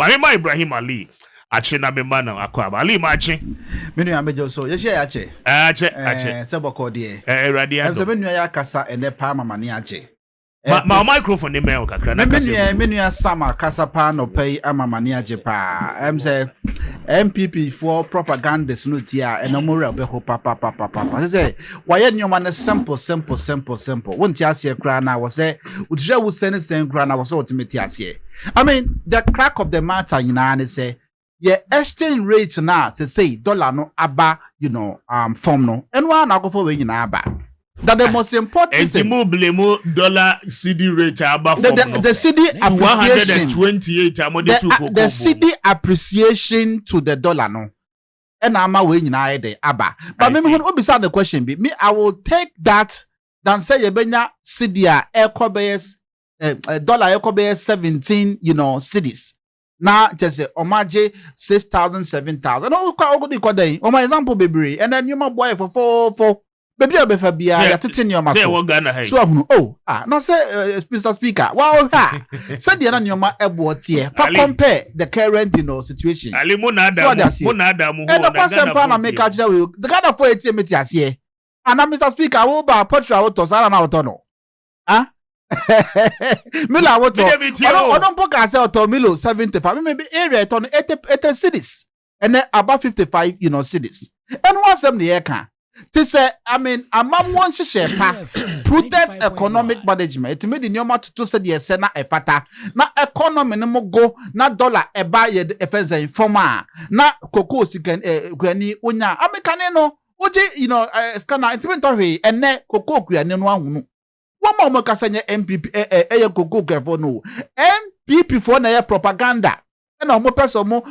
Mahima Ibrahim Ali. Ache na memba na akwaba. Ali mache. Menu ya mejo so. Ye share ache. Ache. Sebo ko die. Radiado. So menu ya kasa ene pa mama ni ache. Ma microphone ni me kakra na kasa. Menu ya sama kasa pa no pay mama ni ache pa. Say MPP for propagandist no tia eno mo re be ho papa. Say why nyoma na simple. Won't ya see kra na wo say udire wo send kra na wo say ultimate ase. I mean the crack of the matter you know say yeah, exchange rate now say dollar no aba, form no. And one I go for when you aba. That the most important thing. Dollar CD rate aba form the CD appreciation 128 the CD appreciation to the dollar no. And I'm away in aba. But maybe when beside the question be me, I will take that than say you benya CD dollar 17, cities. Now just say omaje 6,000 7,000 no kwa go di kodai o my example baby and then you my boy for 4 baby obefa bia ya tete your maso so no say Mr. Speaker wow ha said the nyoma ebo tie fa compare the current situation ali mo na adam ho and the person plan na make ajira we the kind of for etie meti ase and Mr. Speaker wo ba portrait wo to sara na wo no Milo what I don't book ourselves to Milo 75 maybe area on 80 cities and then about 55 cities and what's them the air to say I mean among one share prudent economic management it made the normal to say the sena e fata na economy no go na dollar e buy the FS informa na koko sikan kwani onya amekane no oje scanner it to we and ne koko kwani no ahunu one more kasanya MPP koko kefo no MPP for na propaganda and omo person mo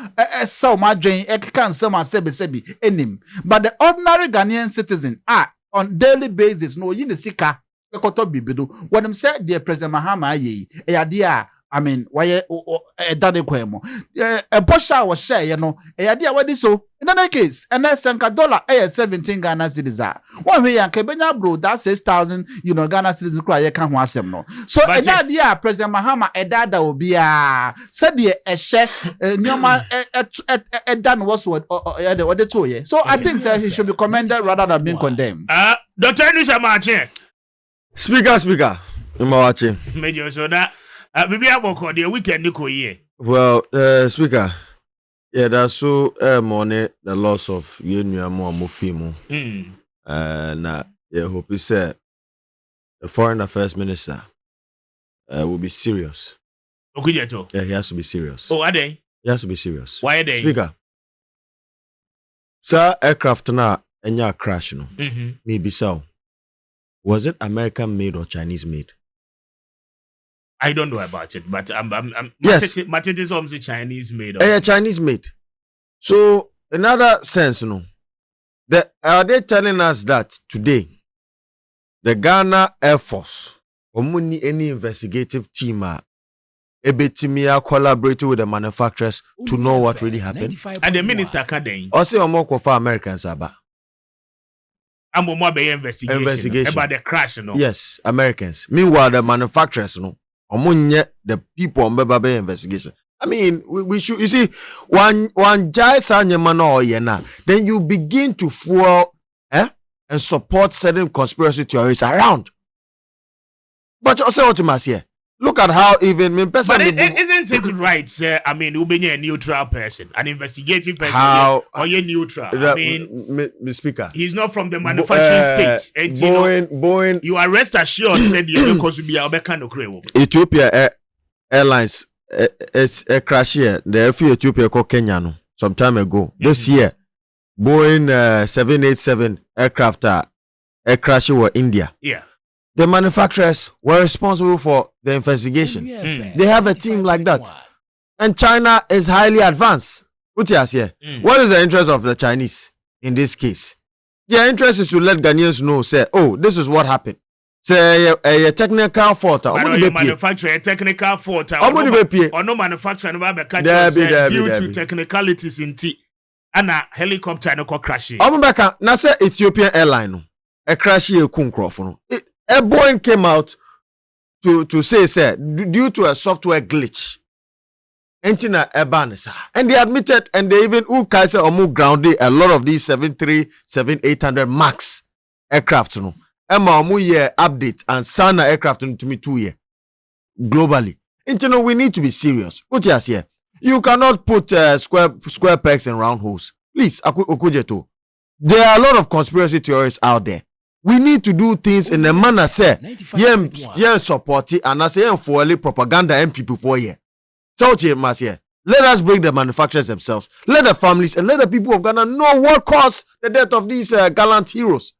so ma dwen can some sebi enim but the ordinary Ghanaian citizen on daily basis no yin sika ekoto bibido when them say the President Mahama ye dia I mean why dane kwemo a posha was share dia what so in that case and that's dollar 17 Ghana cedis one way and kebenya bro that 6,000 Ghana cedis cry you can asem no so dia President Mahama dada obia said the share nyoma done was what the two ye so I think he should be commended rather than being condemned. Dr. Elisha Mache Speaker I'm watching major so that maybe I work on the weekend niko here. Well, Speaker, yeah, that's so money the loss of Onua mo amofimo. Na yeah, hope you say the Foreign Affairs Minister will be serious. Okujeto. Yeah, he has to be serious. Oh, are they? He has to be serious. Why are they? Speaker, sir, aircraft na enya crash no. Maybe so. Was it American made or Chinese made? I don't know about it, but yes. Matete is almost Chinese made. Chinese made. So, in other sense, are they telling us that today, the Ghana Air Force, or any investigative team, ebetimia collaborating with the manufacturers to know what really happened? And the minister can also more for Americans about. I'm more by investigation about the crash, Yes, Americans. Meanwhile, the manufacturers, among the people on Baba investigation. I mean, we should, you see, one jai sanyemano yena, then you begin to fuel and support certain conspiracy theories around. But also what you must hear. Look at how even but isn't it right, sir? I mean, you'll be a neutral person, an investigative person, or you're neutral. I mean, Speaker, he's not from the manufacturing state. Boeing, you are rest assured, said you because be a Ethiopia Airlines a crash here. The Ethiopia called Kenya no, some time ago. This year, Boeing 787 aircraft a crash over India. Yeah. The manufacturers were responsible for the investigation. They have a team like that. And China is highly advanced. What is here? What is the interest of the Chinese in this case? Their interest is to let Ghanaians know, say, oh, this is what happened. Say a technical fault. Manufacturer a technical fault. Or no manufacturer due to technicalities in tea. And a helicopter no crash. Na say Ethiopian airline a crash here kunkrof. A Boeing came out to say, due to a software glitch, Entina Ebanesa. And they admitted, and they even Kaiser Omu grounded a lot of these 737, 800 MAX aircraft. No, Emma Omu year update and Sana aircraft to me 2 year globally. Entina, we need to be serious. What you here? You cannot put square pegs in round holes. Please, Okujeto. There are a lot of conspiracy theories out there. We need to do things in a manner say, yeah, support it, and I say, for propaganda and people for here. So, let us bring the manufacturers themselves. Let the families and let the people of Ghana know what caused the death of these gallant heroes.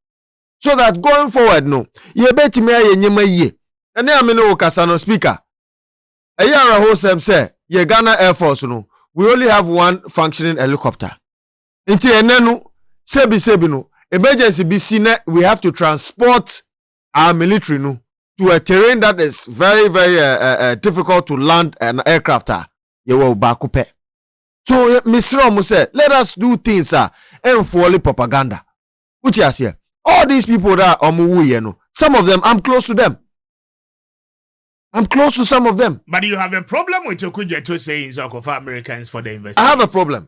So that going forward, no, ye bet me ye. And then I mean, Kasano speaker. A year ago, say, ye Ghana Air Force, no, we only have one functioning helicopter. Inti enenu, sebi no, emergency BC, we have to transport our military no to a terrain that is very, very difficult to land an aircraft. You will bakupe. So, Mr. Omu said, let us do things and for propaganda. Which is here. All these people that are Omu, some of them, I'm close to them. I'm close to some of them. But you have a problem with Okujeto saying for Americans for the investigation.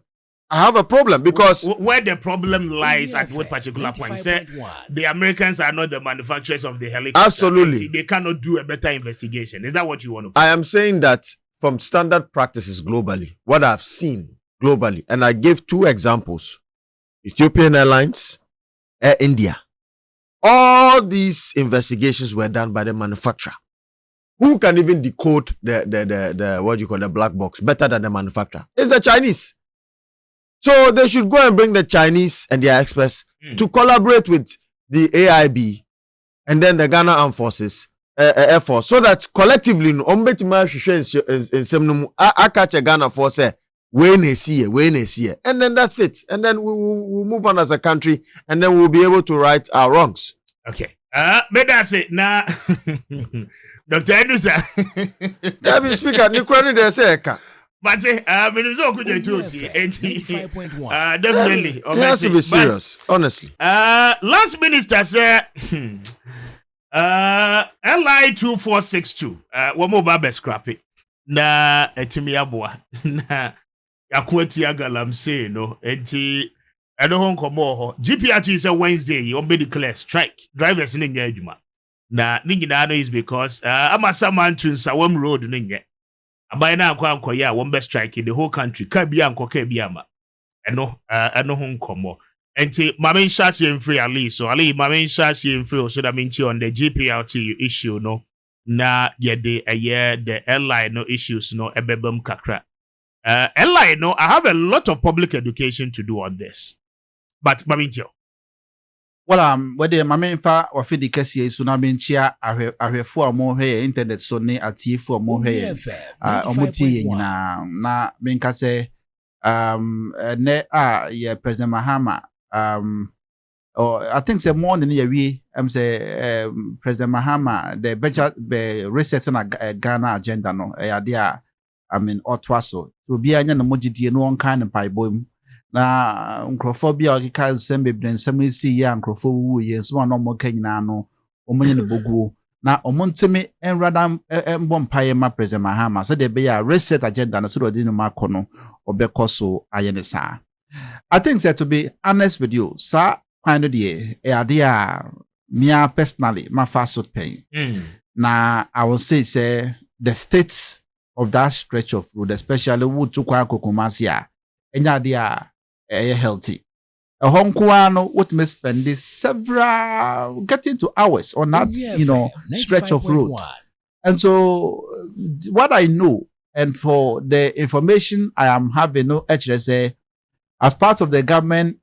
I have a problem because where the problem lies at what particular point. Say the Americans are not the manufacturers of the helicopter. Absolutely. They cannot do a better investigation. Is that what you want to put? I am saying that from standard practices globally, what I've seen globally, and I gave 2 examples. Ethiopian Airlines, Air India. All these investigations were done by the manufacturer. Who can even decode the what you call the black box better than the manufacturer? It's the Chinese. So they should go and bring the Chinese and their experts to collaborate with the AIB and then the Ghana Armed Forces, Air Force, so that collectively, I catch a Ghana force, when they see it, and then that's it. And then we'll move on as a country, and then we'll be able to right our wrongs. Okay. But that's it. Now, Dr. Enusa. Deputy Speaker, you can't they say but definitely. He has to be serious, honestly. Last minister said LI2462. One more babe scrappy. Na etimi aboa. Na yakwati agalam say no. Enti I don't komo GPRTU is a Wednesday. You be declare strike. Drivers in adwuma. Na ninjina is because Amasaman to Nsawam Road ninge. Abay na akwa ya won strike in the whole country. Ka bia ma. Eno ho komo. Enti mama nshasi enfree ali so ali mama nshasi enfree so that means on the GPRTU issue no. Na yede the LI no issues no ebebem kakra. LI no I have a lot of public education to do on this. But mamintio. Well, whether my main fa or feed the case is na benchia I for more here internet so ne ati for more here. Omuti na benka say ne yeah President Mahama or I think say more than we say President Mahama the budget the research na Ghana agenda no idea I mean otwaso to be anya no mogidi no one kind of pipe na nkrofobia okika sembe brensam isi ya nkrofo wu ye so na mo kanyina no omonye ne bogu na omontemi enrada mbom paye ma President Mahama so de be ya reset agenda na so do no makono obekoso ayenesa. I think that to be honest with you sir kind of the idea me personally my first pain na I will say the states of that stretch of road especially wood to kwa kokomasia enya dia healthy. A honkuano what may spend this several getting to hours on that stretch of road. And so what I know and for the information I am having no HSA as part of the government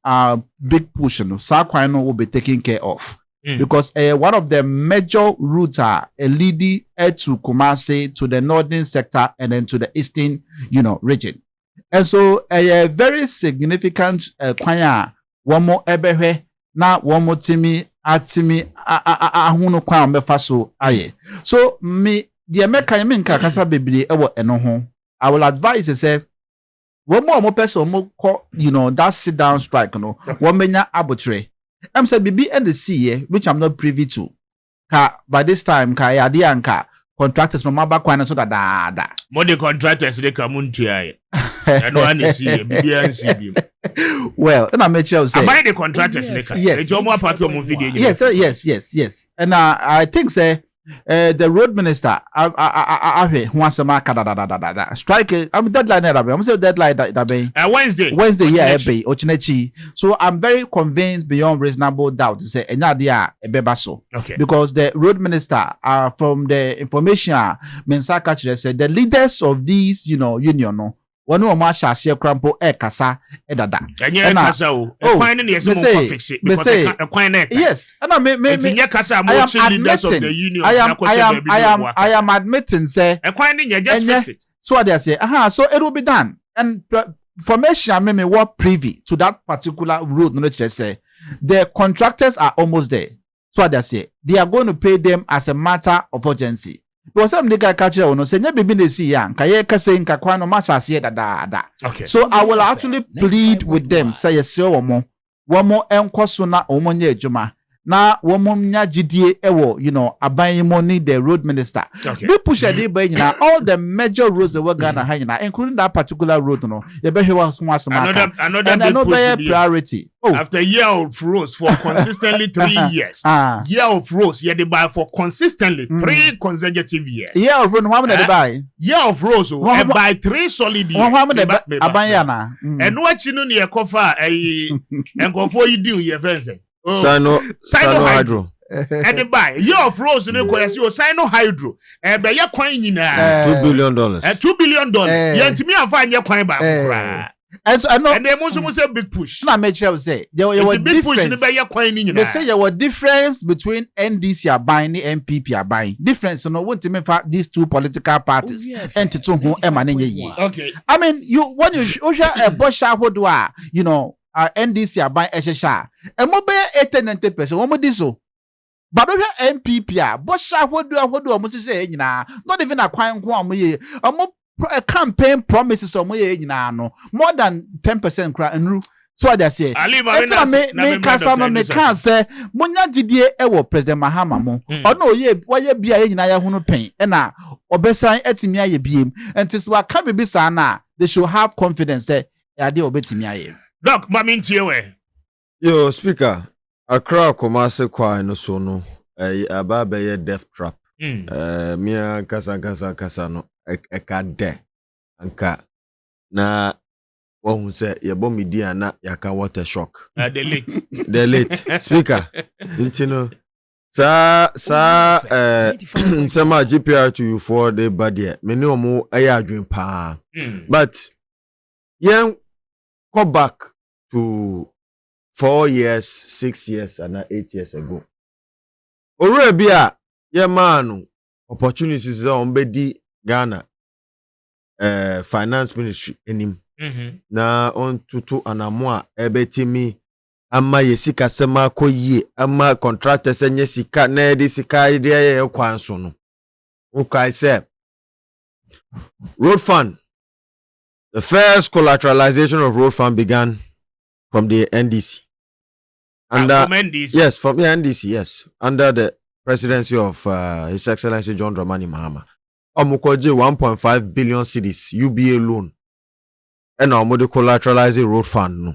big push of Sakwano will be taken care of. Because one of the major routes are leading to Kumasi to the northern sector and then to the eastern region. And so a very significant kwanya one more ebehe na one more timi atimi ahunu kwa mefa so aye. So me the American minka kasa bebili ewo eno ho. I will advise say one more person mo that sit down strike no one menya arbitrary. I'm say bibi and the which I'm not privy to. Ka by this time ka ya di anka contractors no maba kwan so da. More the contractors they come on to I. And one is here, BNC. Well, and I make sure say. I buy the contractors. Yes. Yes. And I think say. The road minister, I want some strike. I'm deadline. I'm saying deadline that be Wednesday, yeah, be Ochinechi. So I'm very convinced beyond reasonable doubt to say Enadia Ebebaso. Okay. Because the road minister, from the information Mensaka said, the leaders of these, union, no. One of my share crampo kasa edada. And kasa o. Yes. And I am admitting say so what they say. So it will be done. And formation me what privy to that particular road no say the contractors are almost there. So what they say. They are going to pay them as a matter of urgency. Because some nigga catch you no say nya bibi na see yan kaye kase nka kwan no match ase da. Okay. So I will actually plead with them say yes womo enkoso na omo nya adwuma na womo nya gidie ewo aban money the road minister. Okay. They push the by all the major roads that we Ghana ha including that particular road no you be hear another priority. After year of roads for consistently 3 years. Year of roads, they buy for consistently 3 consecutive years. Year of roads, how many they buy? Year of roads, they buy 3 solid years. How many they buy? And what you know near Kofa, and go for you do your friends. Sino hydro. And they buy year of roads, and you Sino hydro, and by your coin in $2 billion. $2 billion. Yet to me, I find your coin back. And so I know, and they must say big push. Now, make sure say there were big push in difference. They say there were difference between NDC are buying and MPP are buying. Difference, what to make these two political parties and to two who Okay. I mean, when you a Bosch Hodwa, NDC are buying SSR, and mobile 80-90%. What this so? But over MPP, Bosch Hodwa, much say, not even a quite one a campaign promises or more than 10% cry and so what they say. Me can't say Munya Didie ewo President Mahama mo. Or no why ye be a na ya hunu pain. And now obesan etimia ye biem. And since we can be sana, they should have confidence that ade obetimia ye. Doc, mami ntiwe. Yo, speaker, Accra Kumasi kwa no so no. Aba ye death trap. Mia kasa no. Eka de anka na wahun se yebo media na yaka water shock the late speaker intino sa sema GPRTU for the body many omo aya adwen pa but yen go back to 4 years 6 years and 8 years ago ore bia ye man opportunities on bedi Ghana finance ministry enim na on tutu anamwa ebetimi ama yesika sema koyie ama contractors enye sika na edi sika ide ye kwanso no okay say road fund, the first collateralization of road fund began from the NDC from NDC. Yes, from the NDC, yes, under the presidency of His Excellency John Dramani Mahama. Omukoje 1.5 billion cedis UBA loan. And omude collateralize road fund no.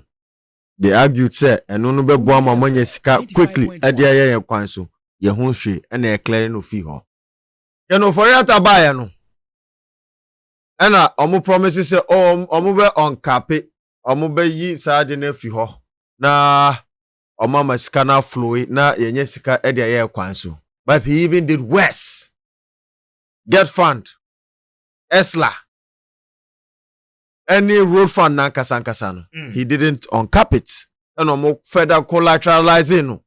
They argued say eno no be boa ma manye sika quickly ade aye kwan so ye ho hwe and e clear no fi ho. Ye no for yata buy no. Ena omu promise say omu be on cape omu be yi saade na fi ho. Na omama sika na flow na yenye sika ade aye kwan so. But he even did worse. Get fund, ESLA, any road fund na kasankasa no. He didn't uncap it. And more further collateralizing no.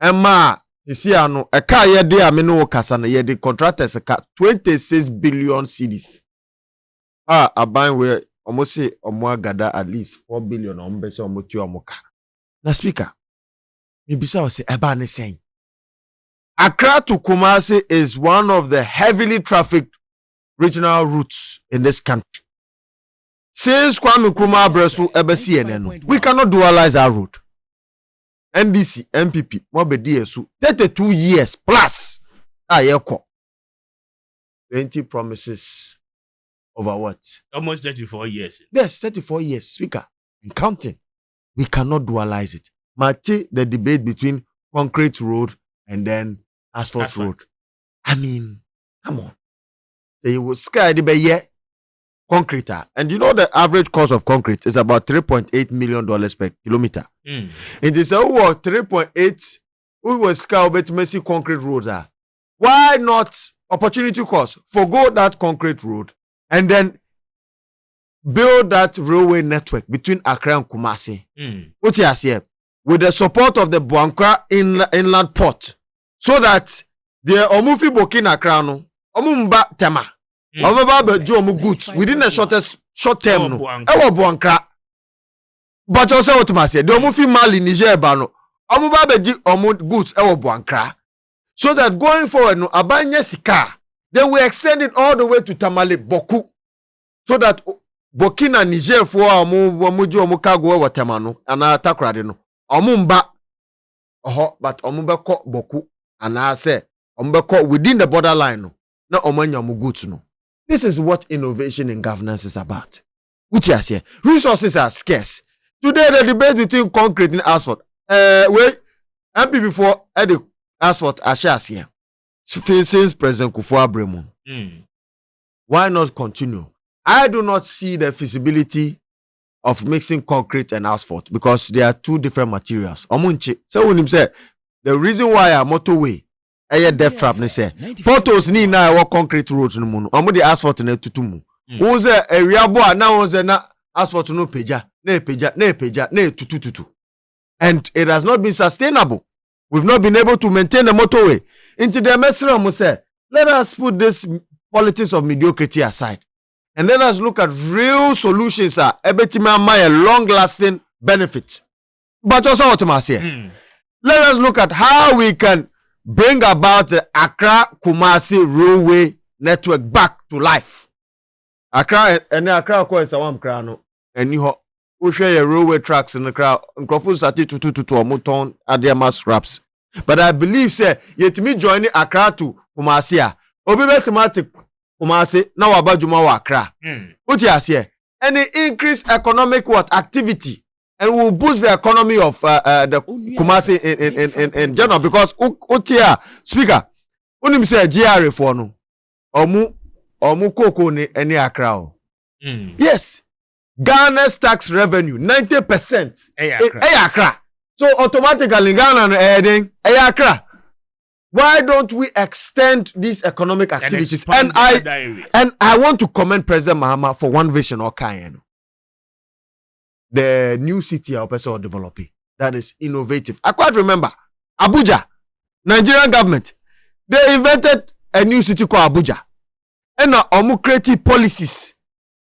Emma, you see ano, a car ye de amino kasano ye the contractors a 26 billion cedis. A buying where almost say or gada at least 4 billion on bese or motu amoka. Na speaker, maybe so say eba ne saying. Accra to Kumasi is one of the heavily trafficked regional routes in this country. Since Kwame Nkrumah Bresu Ebesi Eneno, we cannot dualize our route. NDC, MPP, Mobedi Esu, 32 years plus. Ayeko. plenty promises over what? Almost 34 years. Yes, 34 years, Speaker, and counting. We cannot dualize it. Mate, the debate between concrete road and then asphalt road. I mean, come on. They will sky the bay concrete. And you know the average cost of concrete is about $3.8 million per kilometer. In this 3.8, we will sky bet messy concrete roads. Why not opportunity cost? Forgo that concrete road and then build that railway network between Accra and Kumasi. What you say? With the support of the Buankra inland port, so that the Omufi Burkina Crown, Omumba Tema, Omaba Jomu goods within the short term. Ewa Buankra. But also what I say, the Omufi Mali Niger Bano, Omuba Beji Omu goods Ewa Buankra. So that going forward, no Abanye Sika, then we extend it all the way to Tamale Boku, so that Burkina Niger for Omuju Omukago wa Temano and Atakrade Omumba but Omumba ko Boku and I say Omumba within the borderline no omanya goods no. This is what innovation in governance is about. Which I say resources are scarce. Today the debate between concrete and asphalt. Wait, MP before the asphalt ashas here. Since President Kufuor Abremu. Why not continue? I do not see the feasibility of mixing concrete and asphalt because they are two different materials. Omunchi. So when him say the reason why a motorway, a death trap, ne say photos ni na wa concrete roads no mu. Omu the asphalt na tutumu. Who say area boy now was na asphalt no peja, na tutututu. And it has not been sustainable. We've not been able to maintain the motorway. Into the mesra say, let us put this politics of mediocrity aside. And let us look at real solutions, a long-lasting benefit. But also what I say, let us look at how we can bring about the Accra-Kumasi railway network back to life. Accra and Accra Pokuase-Nsawam krano and you share your railway tracks in the crowd and Crawford started to Muton at their mass scraps. But I believe, say, yet me joining Accra to Kumasi, Obi automatic Kumasi now about Juma Accra. What you say? Any increased economic activity and will boost the economy of the Kumasi in general because Utia speaker unim say GRA for no omu koko ni any Accra. Yes, Ghana's tax revenue 90% Accra. So automatically Ghana adding Accra. Why don't we extend these economic activities? And I want to commend President Mahama for one vision or kind. The new city I also developing that is innovative. I quite remember Abuja, Nigerian government, they invented a new city called Abuja. And now creative policies.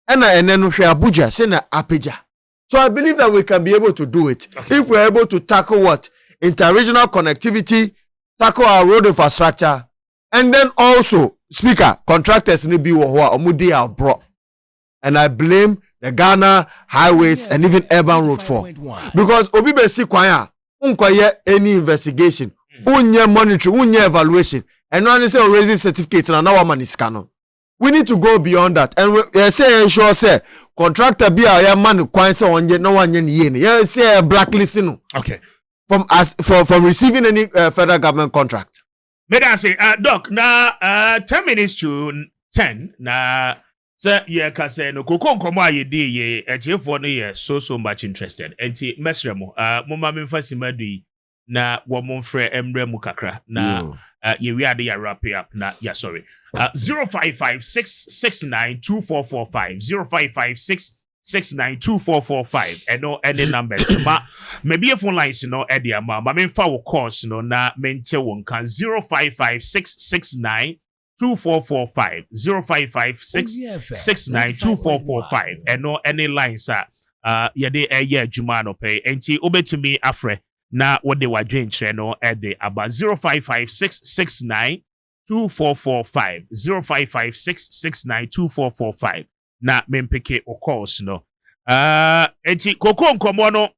And then Abuja, say na Apeja. So I believe that we can be able to do it if we're able to tackle what? Interregional connectivity, tackle our road infrastructure, and then also, speaker, contractors need be WOHO omudi are brought. And I blame the Ghana highways and even urban road for. Because Obibe si kwanya, unkoye any investigation, unye monitoring, unye evaluation, and when they say raising certificates and now man is canon. We need to go beyond that. And we say contractor be a man kwan say onye no one yen. You say blacklisting. Okay. From receiving any federal government contract. May I say, Doc, now 10 minutes to 10. Now, sir, yeah, kase no koko nkomo ayedi ye etiefo no ye so much interested. Enti mesremo, mama memfa simadu na wo monfre emre mu kakra na ye we ade ya wrap up na yeah sorry. 0556692445 0556692445 and no any numbers maybe a phone lines no edia ma memfa wo course no na mente won kan 0556692445 0556692445 and no any lines yede eye adwuma no pay enti obetumi afre na wode wadwen kire no ede about 0556692445 0556692445 na mempeke o course no enti koko nkomo no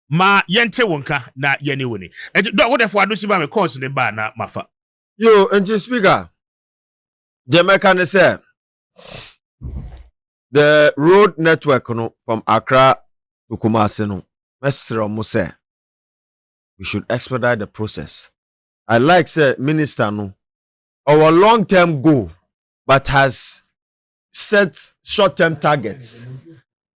ma yente wonka na yene woni enti do what if ado siba me course ne ba na mafa yo enti speaker Jamaica say the road network no from Accra to Kumasi no. Mesro say we should expedite the process. I like say minister no our long-term goal, but has set short-term targets.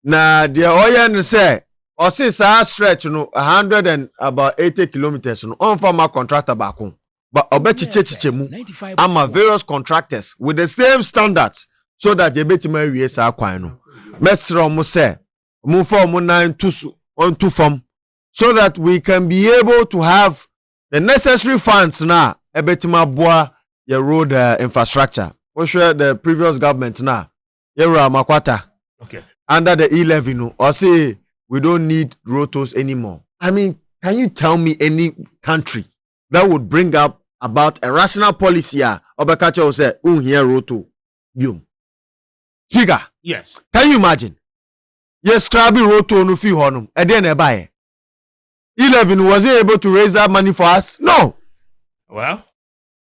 Now the oil say or since our stretch no 180 kilometers no on former contractor back home. But obechichechemu ama various contractors with the same standards so that they bet me we sa kwan no. Mesro mo say mo form 9 on 2 form so that we can be able to have the necessary funds now ebetima boa your road infrastructure. We share the previous government now. Yera Makwata. Okay. Under the E11 no or say we don't need rotos anymore. I mean, can you tell me any country that would bring up about a rational policy Obakacha will say here roto boom. Speaker. Yes. Can you imagine? Yes, Krabi roto no fi honum. And then e buy. 11 was he able to raise that money for us? No. Well,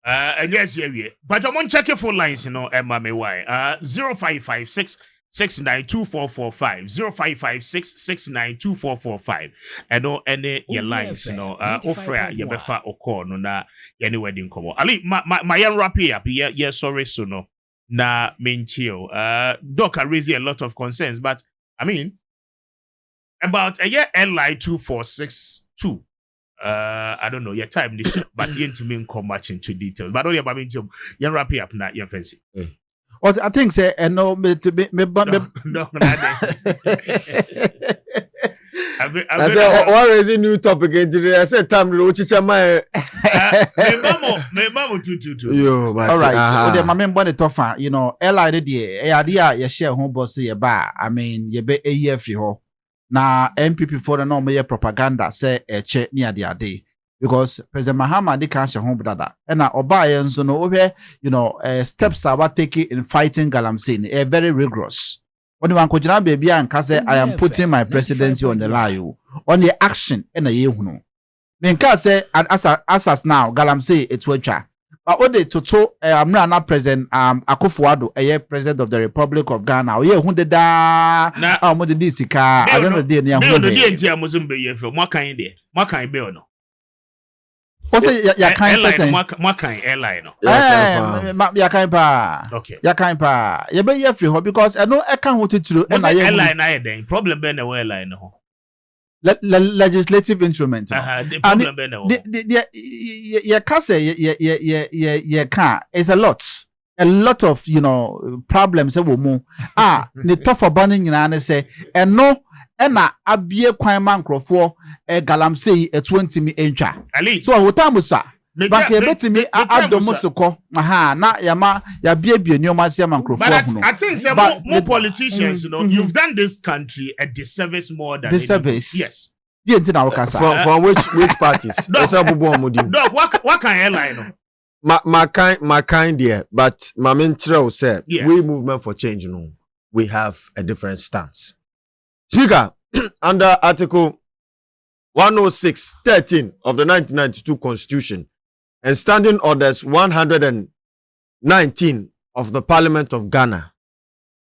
and yes, yeah. But I'm on check your phone lines, you know, Emma me why. 0556 692445 0556 692445 and no any your lines, you know, offer your befa or no na any wedding come. Ali, my young rap here, yeah, sorry, so no. Na main chill. Doc are raising a lot of concerns, but I mean about a year LI2462. I don't know your time this, but you to me come much into details. But only about me to you wrap it up now, you fancy. What I think say no me to me no. I said what is a new topic today? I said time to teach my me mama too. Yo, all right. So the mama born tougher, you know, LI the idea you share home boss ye ba. I mean, ye be a year free ho. Na MPP for the normal propaganda say che near the day because President Mahama they can't share home brother. And now Obaya so no over, you know, steps are taking in fighting Galamsey, very rigorous. When one could baby and say I am putting my presidency on the line on the action and a year no. Then can say as now Galamsey it's wecha. But what they to I'm not president Akufo-Addo president of the Republic of Ghana. Oh yeah, who did that? Now mo this car. I don't know the near who dey Mozambique ye for what kind there? What kind be no? What's ya kind person? What kind airline no? Ya kind pa. Okay. Ya kind pa. Ye be ye free ho because I know I can't want it to and airline na den problem be na airline no. Legislative instrument. The problem be na. You can't say you can't. It's a lot of you know problems that will move. The tough abandoning and say and no and na abie kwan man crofo Galamsey 20 me encha. So what time was that? But you bet me adomosoko na ya bie nyoma sia man crofo. But I think say more politicians, you know, you've done this country a disservice more than disservice. Yes. From which parties? No, what can airline? My kind dear, but my main trail said we movement for change, you know, we have a different stance. Speaker, under Article 106.13 of the 1992 Constitution and Standing Orders 119 of the Parliament of Ghana,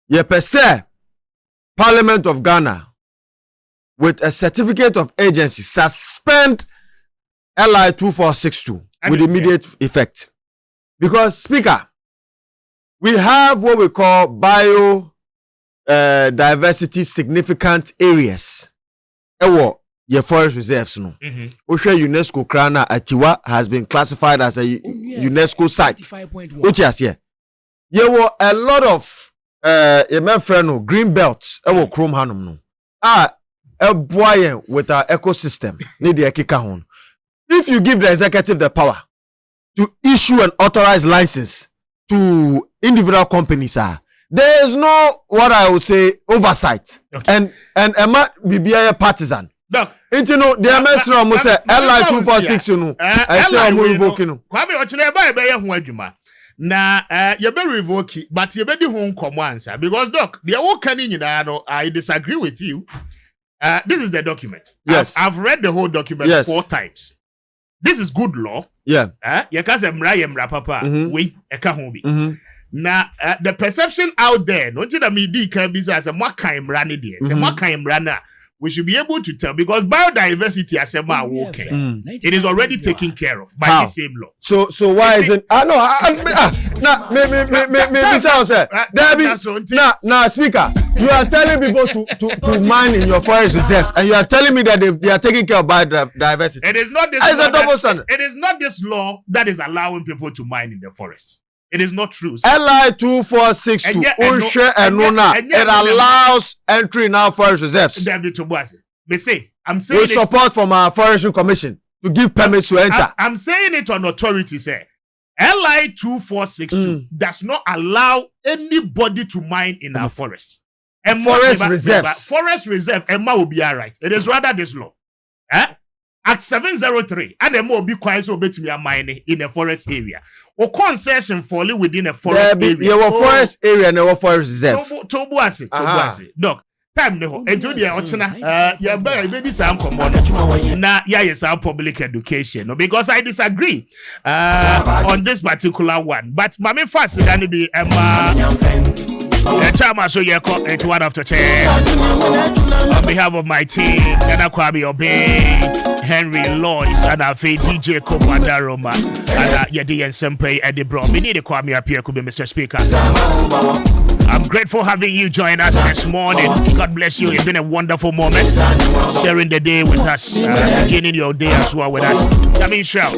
ye per se Parliament of Ghana with a certificate of agency suspend LI2462 with immediate effect. Because, Speaker, we have what we call diversity significant areas. Your forest reserves. No. UNESCO Krana Atiwa has been classified as a UNESCO site. Which is here. There were a lot of green belts. Chrome Hanum. No. A boy with our ecosystem need the kika. If you give the executive the power to issue an authorized license to individual companies, there is no what I would say oversight. Okay. And a man be a partisan. No, you know the MS Ramos say LI2462 you know. I say I'm revoking. Kwame ochine be ye ho adwuma. Na you be revoke but you be di ho nkomo answer because doc the wo kan nyina no I disagree with you. This is the document. Yes. I've read the whole document 4 times. This is good law. Yeah. You can say mra papa. We eka ho bi. Now, the perception out there, not that me can be as a Makaim Rani dear, a Makaim Rana. We should be able to tell because biodiversity as a man walking, it is already taken care of by the same law. So why isn't now speaker, you are telling people to mine in your forest reserves, and you are telling me that they are taking care of biodiversity. It is not this law it is not this law that is allowing people to mine in the forest. It is not true. LI2462 it allows entry in our forest reserves. I'm saying with support from our forestry commission to give permits to enter. I'm saying it on authority, sir. LI2462 does not allow anybody to mine in our forest. And forest reserve. Forest reserve, Emma will be all right. It is rather this law. At 703, and Emma will be quiet so bet me a mining in a forest area. Or concession falling within a forest area. You have forest area and a forest reserve. Tobuasi. Doc, time no. And to the Ochina, yeah, baby, some common. Now, yes, our public education. Because I disagree on this particular one. But Mammy Fast, and be the time I show you into one after 10. On behalf of my team, Nana Kwame Obey, Henry Lois, and our DJ Komanda Roma, and Yedi and Sempe Eddie Bro. We need to Kwame up here, could be Mr. Speaker. I'm grateful having you join us this morning. God bless you. It's been a wonderful moment sharing the day with us, beginning your day as well with us. Coming show.